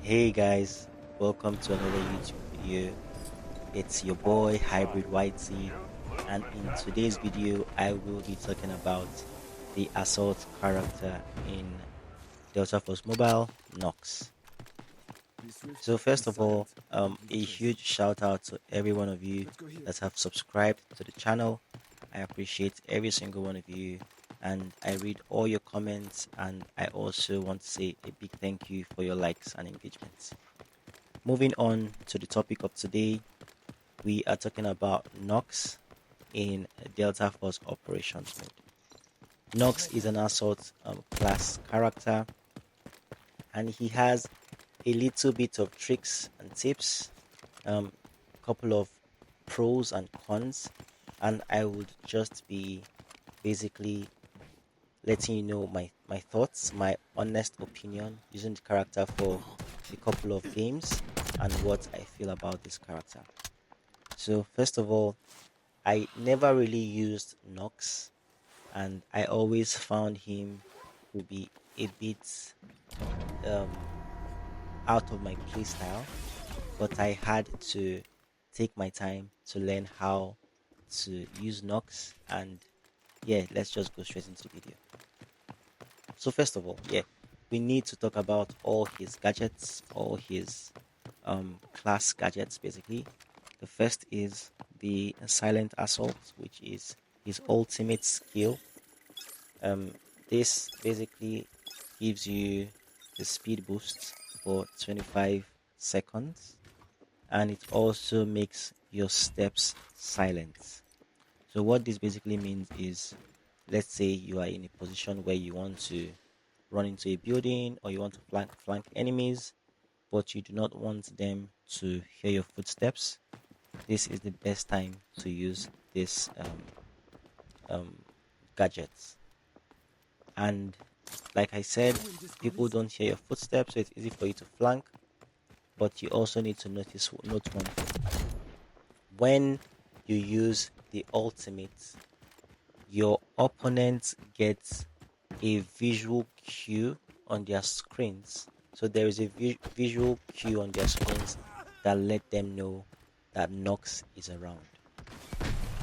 Hey guys, welcome to another YouTube video. It's your boy Hybrid Whitey, and in today's video, I will be talking about the assault character in Delta Force Mobile, Nox. Be swift So and first of all, silent. Leave a a trace. huge shout out to every one of you Let's go here. that have subscribed to the channel. I appreciate every single one of you, and I read all your comments. And I also want to say a big thank you for your likes and engagements. Moving on to the topic of today, we are talking about Nox in Delta Force Operations mode. Nox is an assault class character, and he has a little bit of tricks and tips, couple of pros and cons, and I would just be basically letting you know my thoughts, my honest opinion using the character for a couple of games and what I feel about this character. So first of all, I never really used Nox, and I always found him to be a bit um out of my playstyle, but I had to take my time to learn how to use Nox. And yeah, let's just go straight into the video. So first of all, yeah, we need to talk about all his gadgets, all his class gadgets basically. The first is the silent assault, which is his ultimate skill. Um, this basically gives you the speed boost for 25 seconds, and it also makes your steps silent. So what this basically means is, let's say you are in a position where you want to run into a building or you want to flank enemies, but you do not want them to hear your footsteps. This is the best time to use this um, gadget. And like I said, Whirlwind disc people release. don't hear your footsteps, so it's easy for you to flank. But you also need to note one thing: when you use the ultimate, your opponent gets a visual cue on their screens. So there is a visual cue on their screens that let them know that Nox is around.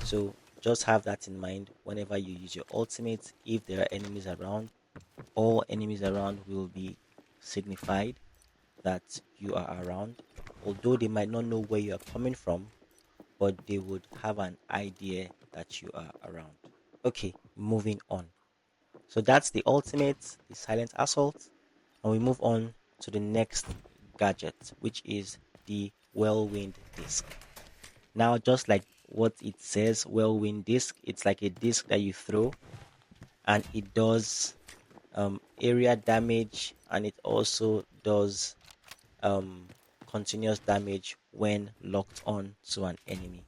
So just have that in mind whenever you use your ultimate. If there are enemies around, all enemies around will be signified that you are around. Although they might not know where you are coming from, but they would have an idea that you are around. Okay, moving on. So that's the ultimate, the silent assault. And we move on to the next gadget, which is the whirlwind disc. Now, just like what it says, whirlwind disc, it's like a disc that you throw, and it does area damage, and it also does continuous damage when locked on to an enemy.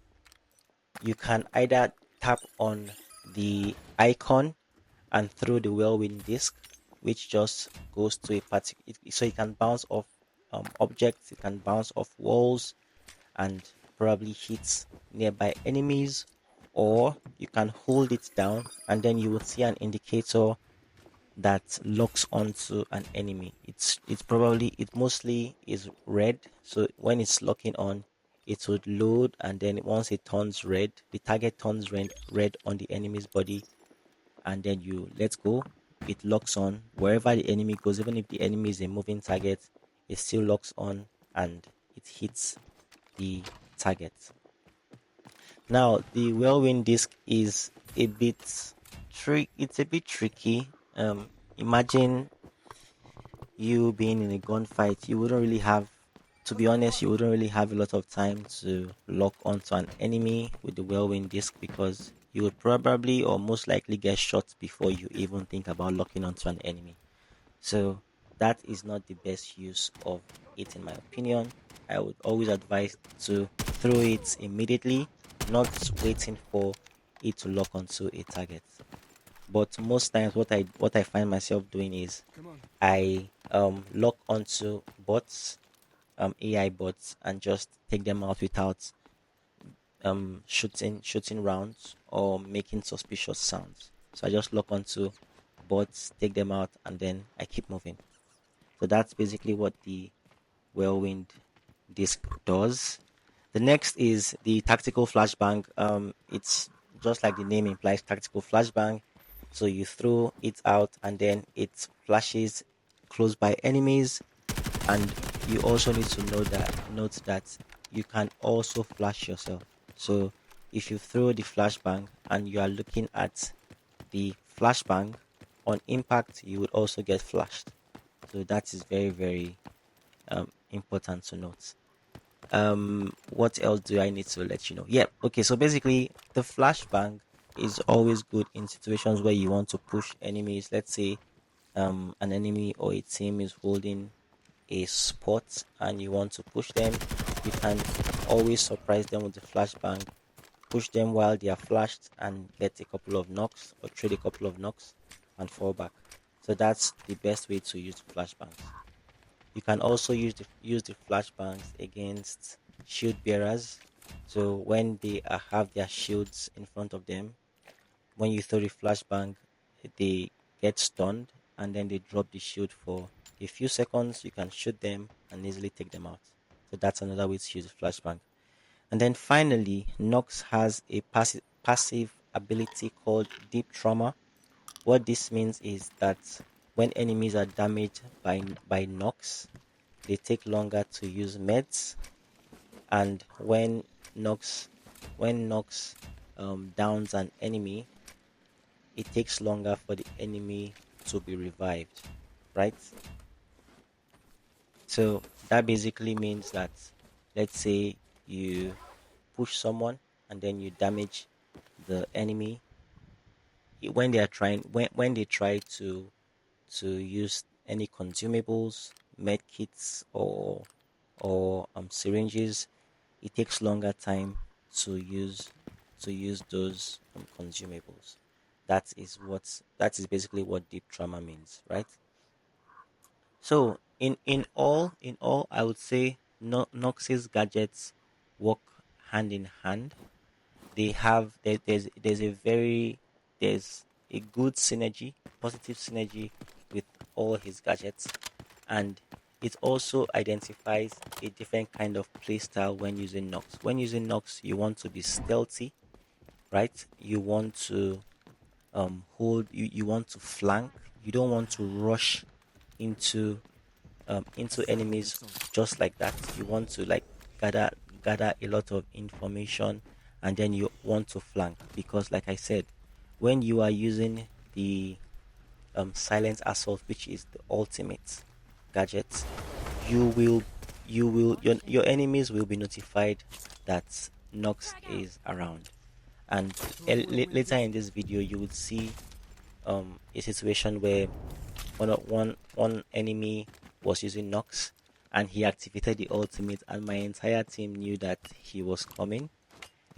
You can either tap on the icon and throw the whirlwind disc, which just goes to a particular. So it can bounce off objects, it can bounce off walls, and probably hit nearby enemies. Or you can hold it down, and then you will see an indicator that locks onto an enemy. It mostly is red. So when it's locking on, it would load, and then once it turns red, the target turns red on the enemy's body, and then you let go. It locks on wherever the enemy goes. Even if the enemy is a moving target, it still locks on and it hits the target. Now the whirlwind disc is a bit it's a bit tricky. Imagine you being in a gunfight. You wouldn't really have, to be honest, you wouldn't really have a lot of time to lock onto an enemy with the whirlwind disc, because you would probably or most likely get shot before you even think about locking onto an enemy. So that is not the best use of it, in my opinion. I would always advise to throw it immediately, not waiting for it to lock onto a target. But most times, what I find myself doing is Come on. I lock onto bots, AI bots, and just take them out without shooting rounds or making suspicious sounds. So I just lock onto bots, take them out, and then I keep moving. So that's basically what the whirlwind disc does. The next is the tactical flashbang. It's just like the name implies, tactical flashbang. So you throw it out and then it flashes close by enemies, and you also need to note that you can also flash yourself. So if you throw the flashbang and you are looking at the flashbang on impact, you would also get flashed. So that is very, very important to note. What else do I need to let you know? Yeah, okay. So basically, the flashbang is always good in situations where you want to push enemies. Let's say an enemy or a team is holding a spot and you want to push them. You can always surprise them with the flashbang, push them while they are flashed, and get a couple of knocks or trade a couple of knocks and fall back. So that's the best way to use the flashbangs. You can also use the flashbangs against shield bearers. So when they have their shields in front of them, when you throw the flashbang, they get stunned and then they drop the shield for a few seconds. You can shoot them and easily take them out. So that's another way to use the flashbang. And then finally, Nox has a passive ability called Deep Trauma. What this means is that when enemies are damaged by Nox, they take longer to use meds, and Nox when Nox downs an enemy, it takes longer for the enemy to be revived, right? So that basically means that, let's say you push someone and then you damage the enemy when they are trying when they try to use any consumables, med kits, or syringes, it takes longer time to use those consumables. That is basically what deep trauma means, right? So in all, I would say Nox's gadgets work hand in hand. They have there's a very there's a good synergy, positive synergy with all his gadgets, and it also identifies a different kind of playstyle when using Nox. When using Nox, you want to be stealthy, right? You want to you want to flank. You don't want to rush into into Examine enemies yourself. just like that. You want to like gather gather a lot of information, and then you want to flank, because like I said, when you are using the silent assault, which is the ultimate gadget, you will your enemies will be notified that Nox is around. And To avoid later witnesses. in this video you would see a situation where one enemy was using Nox and he activated the ultimate, and my entire team knew that he was coming.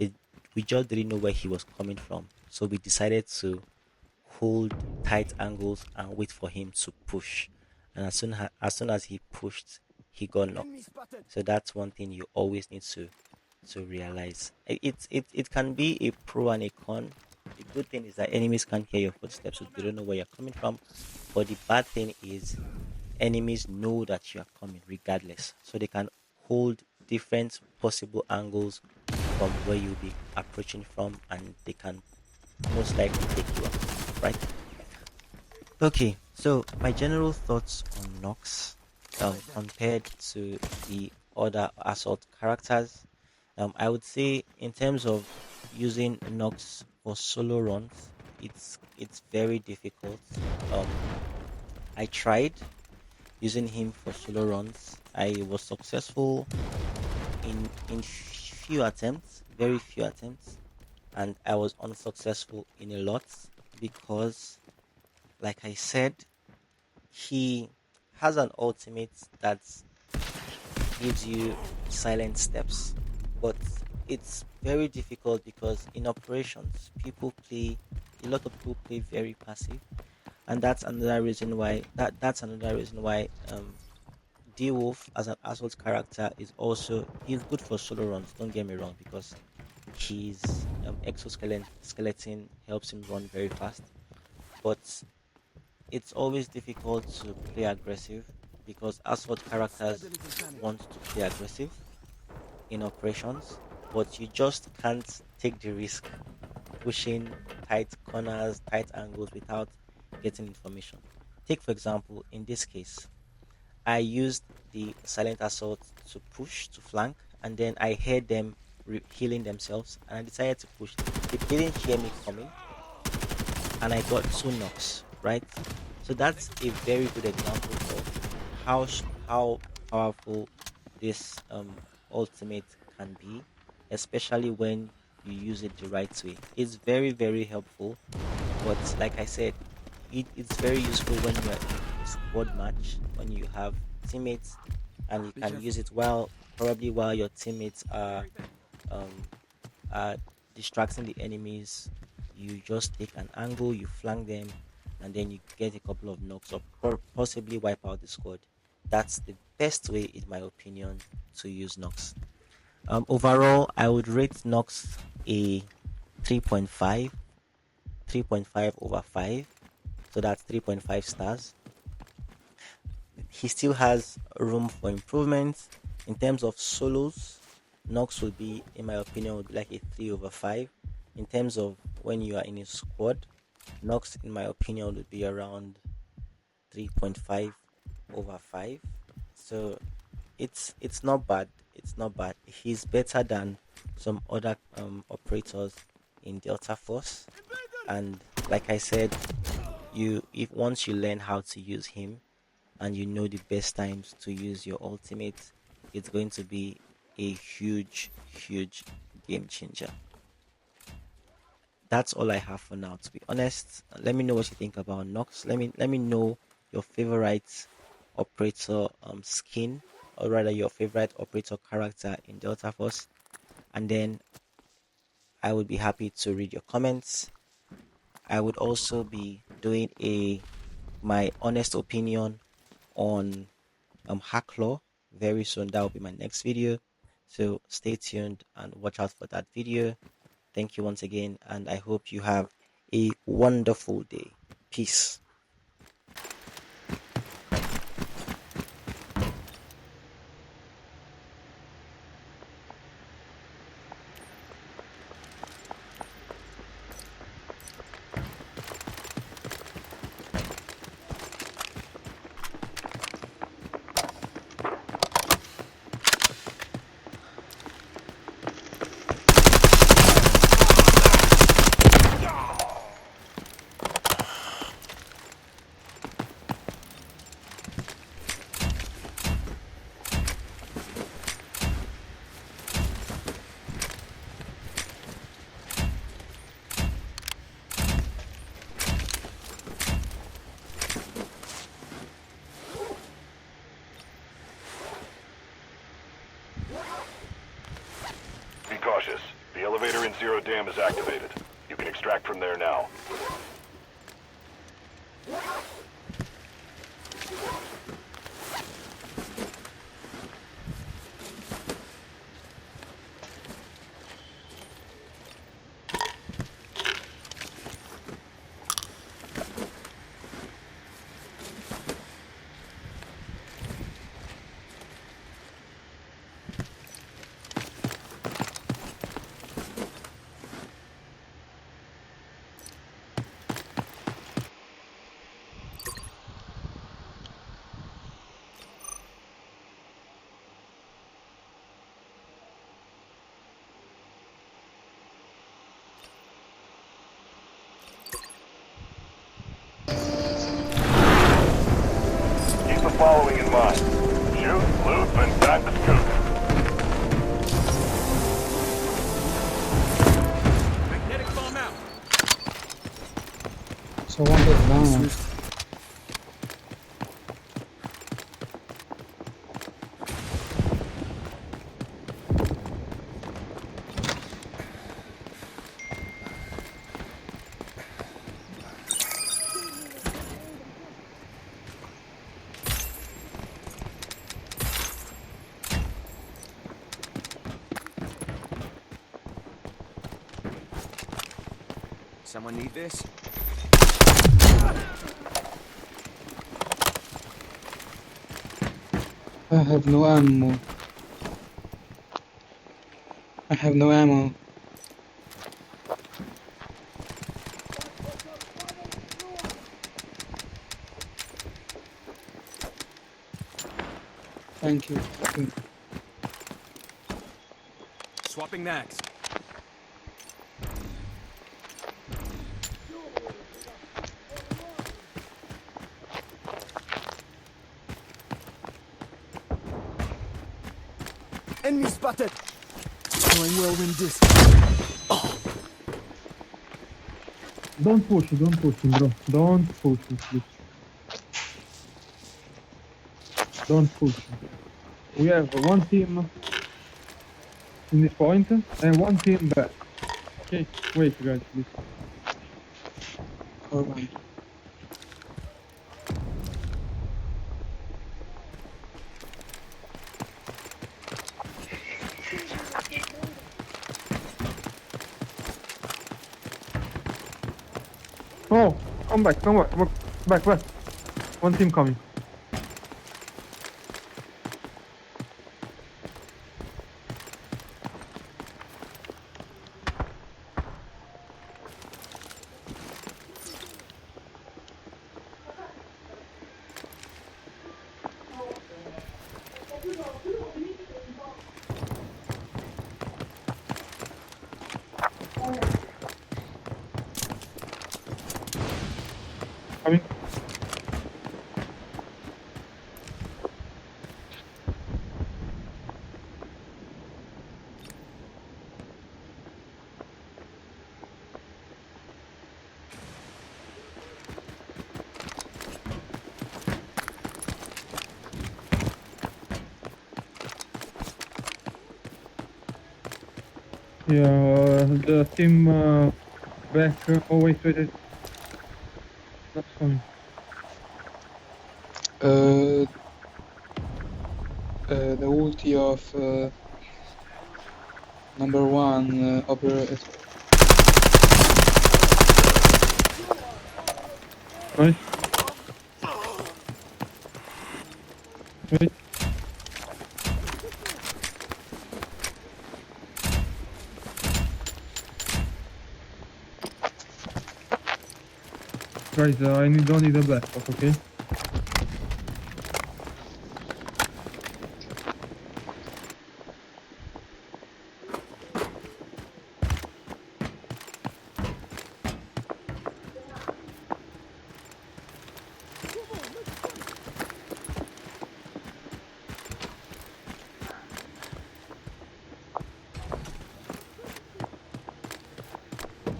it, we just didn't know where he was coming from, so we decided to hold tight angles and wait for him to push. And as soon as he pushed, he got Enemy knocked. spotted. So that's one thing you always need to realize. It can be a pro and a con. The good thing is that enemies can't hear your footsteps, so they don't know where you're coming from. But the bad thing is enemies know that you are coming regardless, so they can hold different possible angles from where you'll be approaching from, and they can most likely take you out, right? Okay, so my general thoughts on Nox, Right there. compared to the other assault characters, I would say in terms of using Nox for solo runs, it's very difficult. I tried using him for solo runs. I was successful in few attempts, very few attempts, and I was unsuccessful in a lot because, like I said, he has an ultimate that gives you silent steps, but it's very difficult because in operations, a lot of people play very passive, and that's another reason why D Wolf as an assault character he's good for solo runs. Don't get me wrong, because his exoskeleton helps him run very fast, but it's always difficult to play aggressive because assault characters want to play aggressive in operations, but you just can't take the risk pushing tight corners, tight angles without getting information. Take, for example, in this case, I used the silent assault to push to flank, and then I heard them healing themselves, and I decided to push. They didn't hear me coming, and I got two knocks, right? So that's a very good example of how powerful this ultimate can be, especially when you use it the right way. It's very, very helpful, but like I said, it's very useful when you're in a squad match, when you have teammates, and you Be can use careful. it while your teammates um are distracting the enemies. You just take an angle, you flank them, and then you get a couple of knocks or possibly wipe out the squad. That's the best way, in my opinion, to use knocks. Overall, I would rate knocks a 3.5, 3.5 over 5. So that's 3.5 stars. He still has room for improvement. In terms of solos, Knox would be, in my opinion, would be like a 3 over 5. In terms of when you are in a squad, Knox, in my opinion, would be around 3.5 over 5. So it's not bad. It's not bad. He's better than some other operators in Delta Force. And like I said, you if once you learn how to use him, and you know the best times to use your ultimate, it's going to be a huge, huge game changer. That's all I have for now, to be honest. Let me know what you think about Nox. Let me know your favorite operator skin, or rather your favorite operator character in Delta Force, and then I would be happy to read your comments. I would also be doing a my honest opinion on Hacklaw very soon. That will be my next video. So stay tuned and watch out for that video. Thank you once again, and I hope you have a wonderful day. Peace. Be cautious. The elevator in Zero Dam is activated. You can extract from there now. Keep the following in mind. Shoot, loot, and time to scoot. Magnetic bomb out. So one is down. Someone need this? I have no ammo. I have no ammo. Thank you. Okay. Swapping mags. Enemy spotted. Throwing whirlwind disc. Don't push him, bro. Don't push him, please. Don't push him. We have one team in this point and one team back. Okay, wait, guys, please. Alright. Oh, come back. Back. One team coming. Coming. Yeah, the team back. Oh, wait. That's fine. The ulti of number one Nice. Wait. Guys, don't need a backup, okay?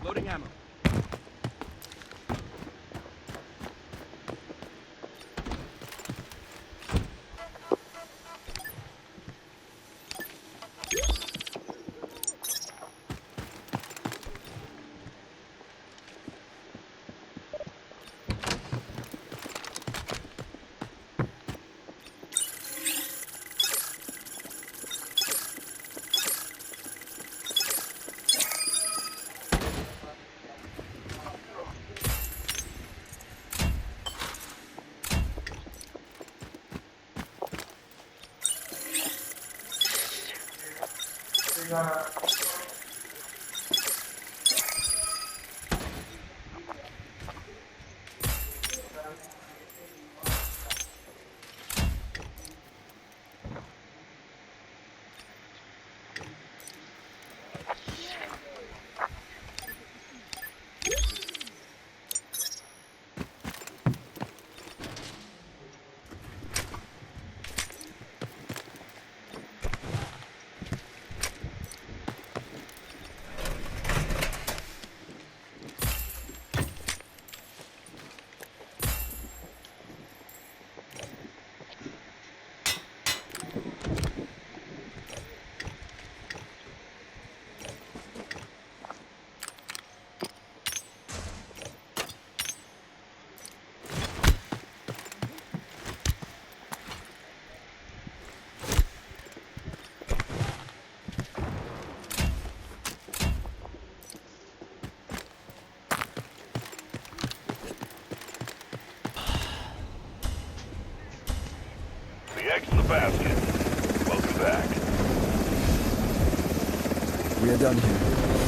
Loading ammo. The egg's in the basket. back. We are done here.